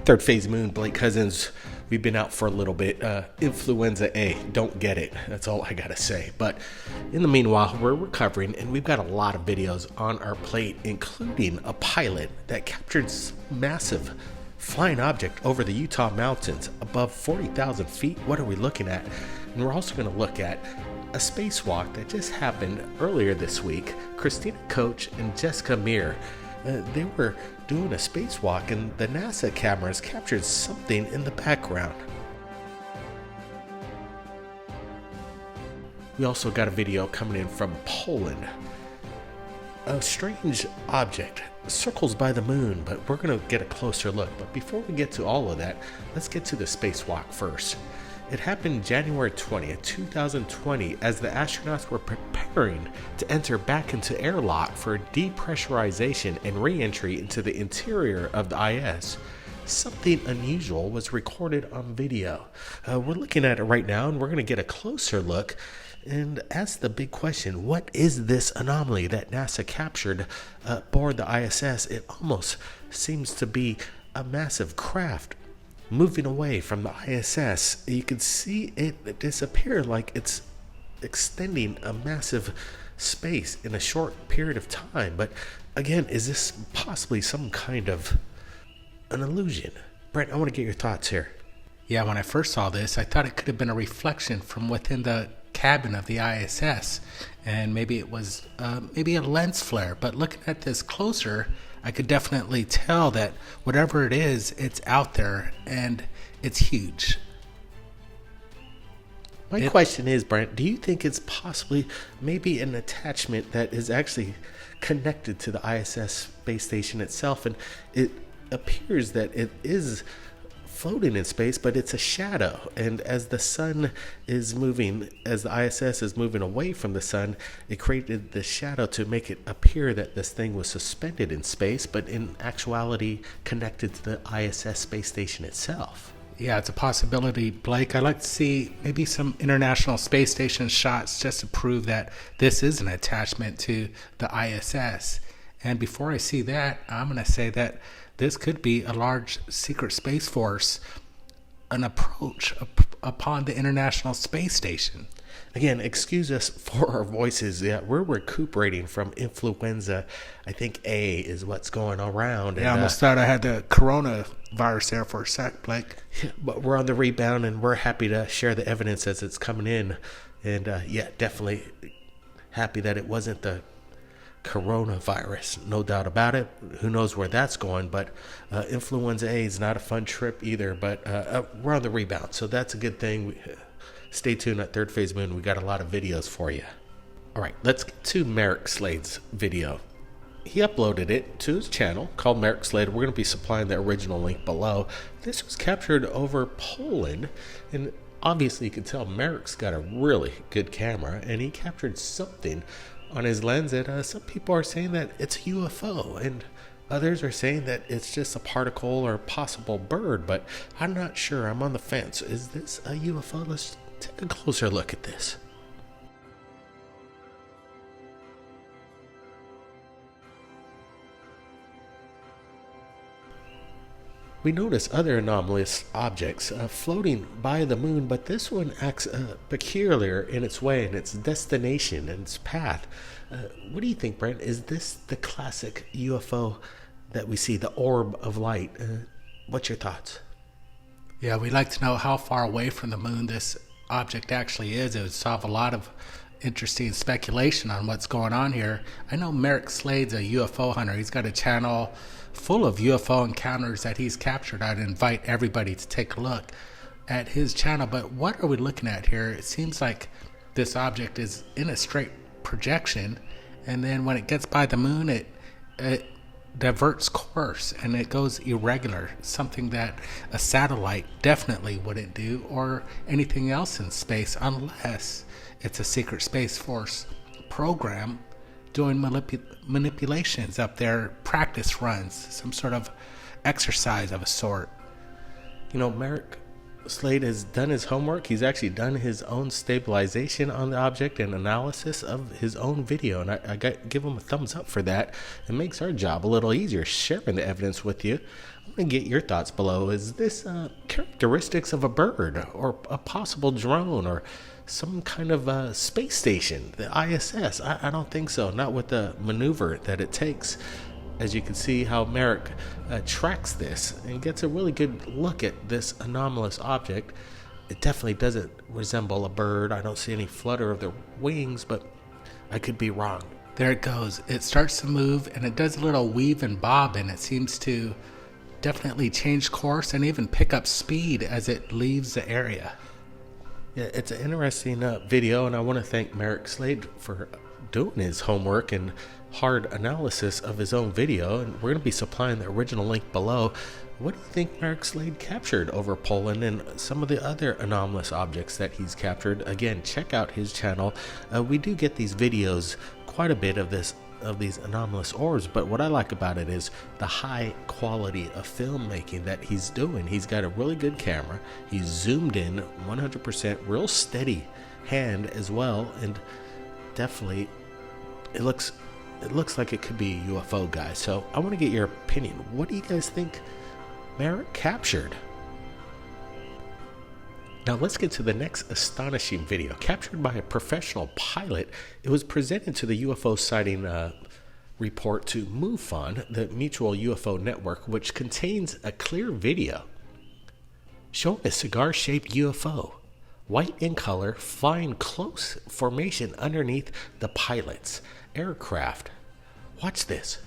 Third phase moon, Blake Cousins. We've been out for a little bit. Influenza A, don't get it. That's all I gotta say. But in the meanwhile, we're recovering, and we've got a lot of videos on our plate, including a pilot that captured massive flying object over the Utah mountains above 40,000 feet. What are we looking at? And we're also going to look at a spacewalk that just happened earlier this week. Christina Koch and Jessica Meir, they were doing a spacewalk, and the NASA cameras captured something in the background. We also got a video coming in from Poland. A strange object circles by the moon, but we're going to get a closer look. But before we get to all of that, let's get to the spacewalk first. It happened January 20th, 2020, as the astronauts were preparing to enter back into airlock for depressurization and re-entry into the interior of the ISS. Something unusual was recorded on video. We're looking at it right now, and we're going to get a closer look and ask the big question: what is this anomaly that NASA captured aboard the ISS? It almost seems to be a massive craft moving away from the ISS. You can see it disappear, like it's extending a massive space in a short period of time. But again, is this possibly some kind of an illusion? Brent, I want to get your thoughts here. Yeah, when I first saw this, I thought it could have been a reflection from within the cabin of the ISS, and maybe it was maybe a lens flare. But looking at this closer, I could definitely tell that whatever it is, it's out there, and it's huge. My question is, Brent, do you think it's possibly maybe an attachment that is actually connected to the ISS space station itself, and it appears that it is floating in space, but it's a shadow, and as the sun is moving, as the ISS is moving away from the sun, it created the shadow to make it appear that this thing was suspended in space, but in actuality connected to the ISS space station itself. Yeah, it's a possibility, Blake. I'd like to see maybe some International Space Station shots just to prove that this is an attachment to the ISS. And before I see that, I'm going to say that this could be a large secret space force, an approach upon the International Space Station. Again, excuse us for our voices. Yeah, we're recuperating from influenza. I think A is what's going around. Yeah, I almost thought I had the coronavirus there for a sec, Blake. Yeah, but we're on the rebound, and we're happy to share the evidence as it's coming in. And yeah, definitely happy that it wasn't the coronavirus, no doubt about it. Who knows where that's going, but influenza A is not a fun trip either, but we're on the rebound, so that's a good thing. Stay tuned at Third Phase Moon. We got a lot of videos for you. All right, let's get to Merrick Slade's video. He uploaded it to his channel called Merrick Slade. We're going to be supplying the original link below. This was captured over Poland, and obviously you can tell Merrick's got a really good camera, and he captured something on his lens that some people are saying that it's a UFO, and others are saying that it's just a particle or possible bird, but I'm not sure. I'm on the fence. Is this a UFO? Let's take a closer look at this. We notice other anomalous objects floating by the moon, but this one acts peculiar in its way and its destination and its path. What do you think, Brent? Is this the classic UFO that we see, the orb of light? What's your thoughts? Yeah, we'd like to know how far away from the moon this object actually is. It would solve a lot of interesting speculation on what's going on here. I know Merrick Slade's a UFO hunter. He's got a channel full of UFO encounters that he's captured. I'd invite everybody to take a look at his channel. But what are we looking at here? It seems like this object is in a straight projection, and then when it gets by the moon, it diverts course and it goes irregular, something that a satellite definitely wouldn't do, or anything else in space, unless it's a secret space force program doing manipulations up there, practice runs, some sort of exercise of a sort. You know, Merrick Slade has done his homework. He's actually done his own stabilization on the object and analysis of his own video, and I give him a thumbs up for that. It makes our job a little easier sharing the evidence with you. I'm going to get your thoughts below. Is this characteristics of a bird or a possible drone or some kind of space station, the ISS? I don't think so, not with the maneuver that it takes. As you can see how Merrick tracks this and gets a really good look at this anomalous object. It definitely doesn't resemble a bird. I don't see any flutter of their wings, but I could be wrong. There it goes. It starts to move, and it does a little weave and bob, and it seems to definitely change course and even pick up speed as it leaves the area. Yeah, it's an interesting video, and I want to thank Merrick Slade for doing his homework and hard analysis of his own video, and we're going to be supplying the original link below. What do you think Merrick Slade captured over Poland and some of the other anomalous objects that he's captured? Again, check out his channel. We do get these videos, quite a bit of these anomalous orbs, but what I like about it is the high quality of filmmaking that he's doing. He's got a really good camera. He's zoomed in 100%, real steady hand as well, and definitely it looks like it could be a UFO, guys. So I want to get your opinion. What do you guys think Merrick captured? Now let's get to the next astonishing video. Captured by a professional pilot, it was presented to the UFO sighting report to MUFON, the Mutual UFO Network, which contains a clear video showing a cigar-shaped UFO, white in color, flying close formation underneath the pilot's aircraft. Watch this.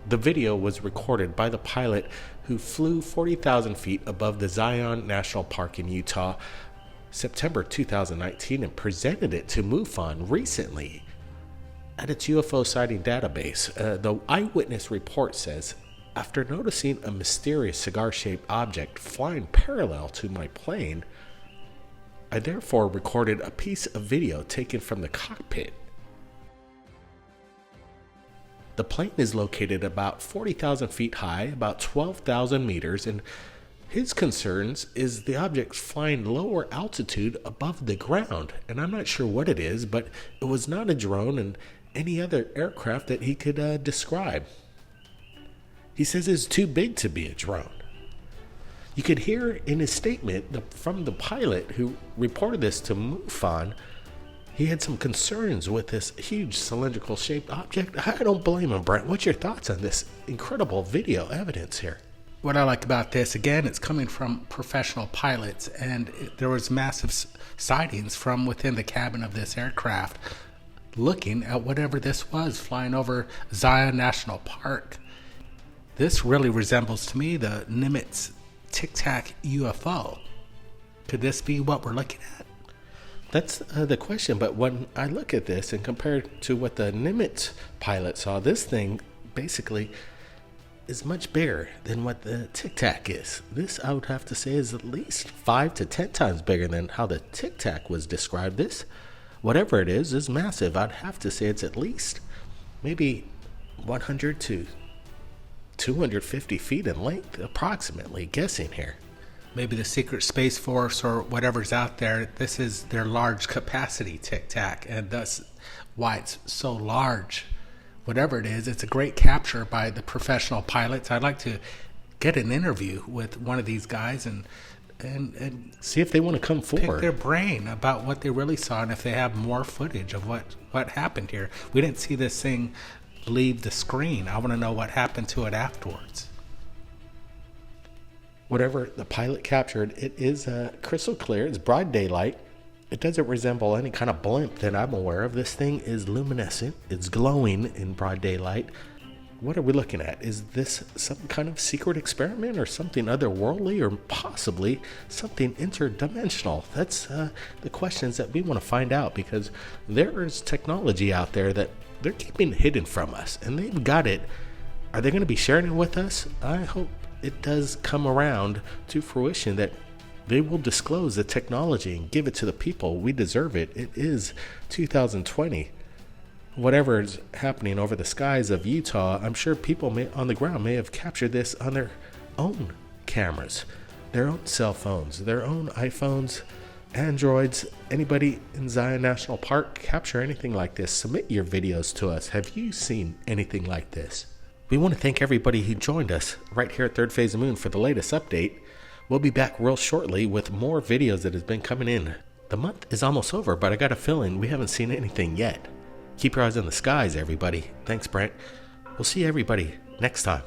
The video was recorded by the pilot who flew 40,000 feet above the Zion National Park in Utah, September 2019, and presented it to MUFON recently at its UFO sighting database. The eyewitness report says, after noticing a mysterious cigar-shaped object flying parallel to my plane, I therefore recorded a piece of video taken from the cockpit. The plane is located about 40,000 feet high, about 12,000 meters, and his concerns is the object flying lower altitude above the ground. And I'm not sure what it is, but it was not a drone and any other aircraft that he could describe. He says it's too big to be a drone. You could hear in his statement from the pilot who reported this to MUFON, he had some concerns with this huge cylindrical shaped object. I don't blame him, Brent. What's your thoughts on this incredible video evidence here? What I like about this, again, it's coming from professional pilots, and there was massive sightings from within the cabin of this aircraft looking at whatever this was flying over Zion National Park. This really resembles to me the Nimitz THUMB-TAC UFO. Could this be what we're looking at? That's the question, but when I look at this and compare it to what the Nimitz pilot saw, this thing basically is much bigger than what the THUMB-TAC is. This, I would have to say, is at least 5 to 10 times bigger than how the THUMB-TAC was described. This, whatever it is massive. I'd have to say it's at least maybe 100 to 250 feet in length, approximately, guessing here. Maybe the secret space force or whatever's out there, this is their large capacity THUMB-TAC, and thus why it's so large. Whatever it is, it's a great capture by the professional pilots. I'd like to get an interview with one of these guys and see if they want to come forward. Pick their brain about what they really saw and if they have more footage of what happened here. We didn't see this thing leave the screen. I want to know what happened to it afterwards. Whatever the pilot captured, it is crystal clear. It's broad daylight. It doesn't resemble any kind of blimp that I'm aware of. This thing is luminescent. It's glowing in broad daylight. What are we looking at? Is this some kind of secret experiment or something otherworldly or possibly something interdimensional? That's the questions that we want to find out, because there is technology out there that they're keeping hidden from us, and they've got it. Are they going to be sharing it with us? I hope it does come around to fruition that they will disclose the technology and give it to the people. We deserve it. It is 2020. whatever is happening over the skies of Utah, I'm sure people on the ground may have captured this on their own cameras, their own cell phones, their own iPhones, Androids. Anybody in Zion National Park capture anything like this? Submit your videos to us. Have you seen anything like this? We want to thank everybody who joined us right here at Third Phase of Moon for the latest update. We'll be back real shortly with more videos that has been coming in. The month is almost over, but I got a feeling we haven't seen anything yet. Keep your eyes on the skies, everybody. Thanks, Brent. We'll see everybody next time.